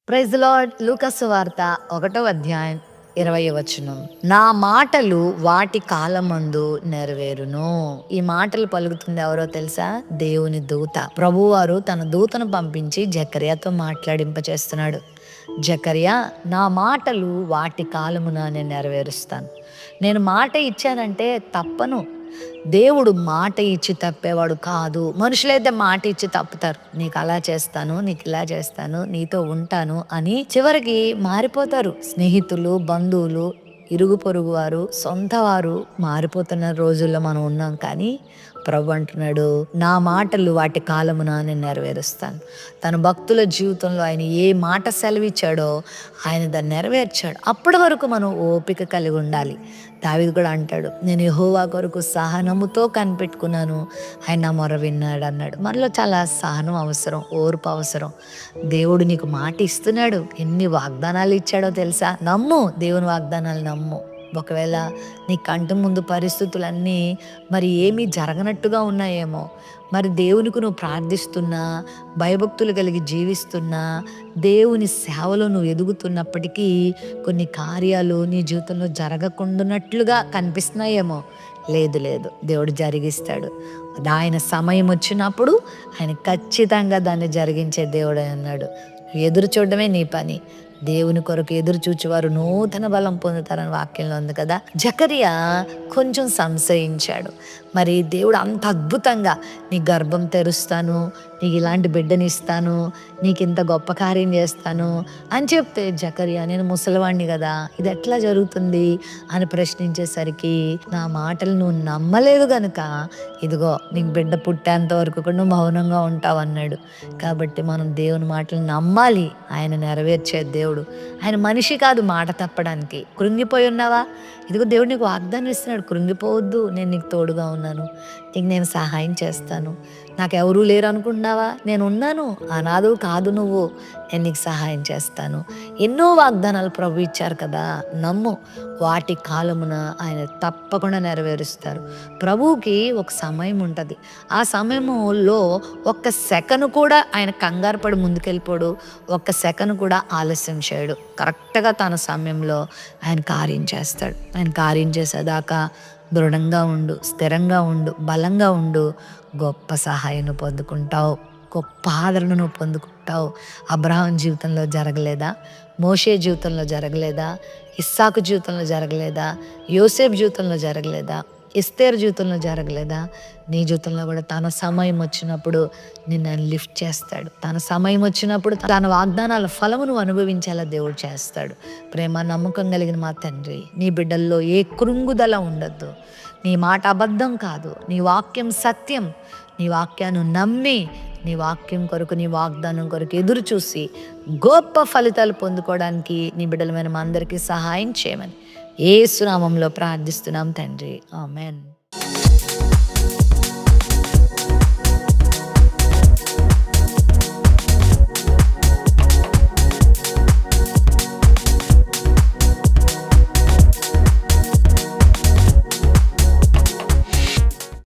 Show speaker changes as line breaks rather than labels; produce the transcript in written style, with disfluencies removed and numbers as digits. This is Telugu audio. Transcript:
Praise lord. లూకా సువార్త 1వ అధ్యాయం 20వ వచనం. నా మాటలు వాటి కాలమందు నెరవేరును. ఈ మాటలు పలుకుతుంది ఎవరో తెలుసా? దేవుని దూత. ప్రభువారు తన దూతను పంపించి జకర్యాతో మాట్లాడింపచేస్తున్నాడు. జకర్యా, నా మాటలు వాటి కాలమున నేను నెరవేరుస్తాను. నేను మాట ఇచ్చానంటే తప్పను. దేవుడు మాట ఇచ్చి తప్పేవాడు కాదు. మనుషులైతే మాట ఇచ్చి తప్పుతారు. నీకు అలా చేస్తాను, నీకు ఇలా చేస్తాను, నీతో ఉంటాను అని చివరికి మారిపోతారు. స్నేహితులు, బంధువులు, ఇరుగు పొరుగు వారు, సొంత వారు మారిపోతున్న రోజుల్లో మనం ఉన్నాం. కానీ ప్రభు అంటున్నాడు, నా మాటలు వాటి కాలమున నేను నెరవేరుస్తాను. తన భక్తుల జీవితంలో ఆయన ఏ మాట సెలవిచ్చాడో ఆయన దాన్ని నెరవేర్చాడు. అప్పటి వరకు మనం ఓపిక కలిగి ఉండాలి. దావీదు కూడా అంటాడు, నేను యెహోవా కొరకు సహనముతో కనిపెట్టుకున్నాను, ఆయన నా మొర విన్నాడు అన్నాడు. మనలో చాలా సహనం అవసరం, ఓర్పు అవసరం. దేవుడు నీకు మాట ఇస్తున్నాడు. ఎన్ని వాగ్దానాలు ఇచ్చాడో తెలుసా? నమ్ము, దేవుని వాగ్దానాలు నమ్ము. ఒకవేళ నీ కంటి ముందు పరిస్థితులన్నీ మరి ఏమీ జరగనట్టుగా ఉన్నాయేమో, మరి దేవునికి నువ్వు ప్రార్థిస్తున్నా, భయభక్తులు కలిగి జీవిస్తున్నా, దేవుని సేవలో నువ్వు ఎదుగుతున్నప్పటికీ కొన్ని కార్యాలు నీ జీవితంలో జరగకుండానట్లుగా కనిపిస్తున్నాయేమో. లేదు లేదు, దేవుడు జరిగిస్తాడు. ఆయన సమయం వచ్చినప్పుడు ఆయన ఖచ్చితంగా దాన్ని జరిగించే దేవుడు అన్నాడు. ఎదురు చూడడమే నీ పని. దేవుని కొరకు ఎదురు చూచేవారు నూతన బలం పొందుతారని వాక్యంలో ఉంది కదా. జకర్యా కొంచెం సంశయించాడు. మరి దేవుడు అంత అద్భుతంగా నీ గర్భం తెరుస్తాను, నీకు ఇలాంటి బిడ్డని ఇస్తాను, నీకు ఇంత గొప్ప కార్యం చేస్తాను అని చెప్తే జకర్యా, నేను ముసలివాణ్ణి కదా, ఇది ఎట్లా జరుగుతుంది అని ప్రశ్నించేసరికి, నా మాటలు నువ్వు నమ్మలేదు గనుక ఇదిగో నీకు బిడ్డ పుట్టేంత వరకు కూడా నువ్వు మౌనంగా ఉంటావు అన్నాడు. కాబట్టి మనం దేవుని మాటలు నమ్మాలి. ఆయన నెరవేర్చే దేవుడు. ఆయన మనిషి కాదు మాట తప్పడానికి. కృంగిపోయి ఉన్నావా? ఇదిగో దేవుడు నీకు వాగ్దానం ఇస్తున్నాడు, కృంగిపోవద్దు, నేను నీకు తోడుగా ఉన్నాను, నీకు నేను సహాయం చేస్తాను. నాకు ఎవరూ లేరు అనుకుంటున్నావా? నేను ఉన్నాను, అనాథవు కాదు నువ్వు, నేను నీకు సహాయం చేస్తాను. ఎన్నో వాగ్దానాలు ప్రభు ఇచ్చారు కదా, నమ్ము. వాటి కాలమున ఆయన తప్పకుండా నెరవేరుస్తారు. ప్రభువుకి ఒక సమయం ఉంటుంది. ఆ సమయంలో ఒక్క సెకను కూడా ఆయన కంగారు పడి ముందుకెళ్ళిపోడు, ఒక్క సెకను కూడా ఆలస్యం చేయడు. కరెక్ట్గా తన సమయంలో ఆయన కార్యం చేస్తాడు. ఆయన కార్యం చేసేదాకా దృఢంగా ఉండు, స్థిరంగా ఉండు, బలంగా ఉండు. గొప్ప సహాయం పొందుకుంటావు, గొప్ప ఆదరణను పొందుకుంటావు. అబ్రహాం జీవితంలో జరగలేదా? మోషే జీవితంలో జరగలేదా? ఇస్సాకు జీవితంలో జరగలేదా? యోసేపు జీవితంలో జరగలేదా? ఎస్తేరు జీవితంలో జరగలేదా? నీ జీవితంలో కూడా తన సమయం వచ్చినప్పుడు నిన్ను లిఫ్ట్ చేస్తాడు. తన సమయం వచ్చినప్పుడు తన వాగ్దానాల ఫలమును అనుభవించేలా దేవుడు చేస్తాడు. ప్రేమ నమ్మకం కలిగిన మా తండ్రి, నీ బిడ్డల్లో ఏ కృంగుదల ఉండద్దు. నీ మాట అబద్ధం కాదు, నీ వాక్యం సత్యం. నీ వాక్యాన్ని నమ్మి, నీ వాక్యం కొరకు, నీ వాగ్దానం కొరకు ఎదురు చూసి గొప్ప ఫలితాలు పొందుకోవడానికి నీ బిడ్డలమైన మా అందరికీ సహాయం చేయమని యేసు నామములో ప్రార్థిస్తున్నాం తండ్రి. ఆమెన్.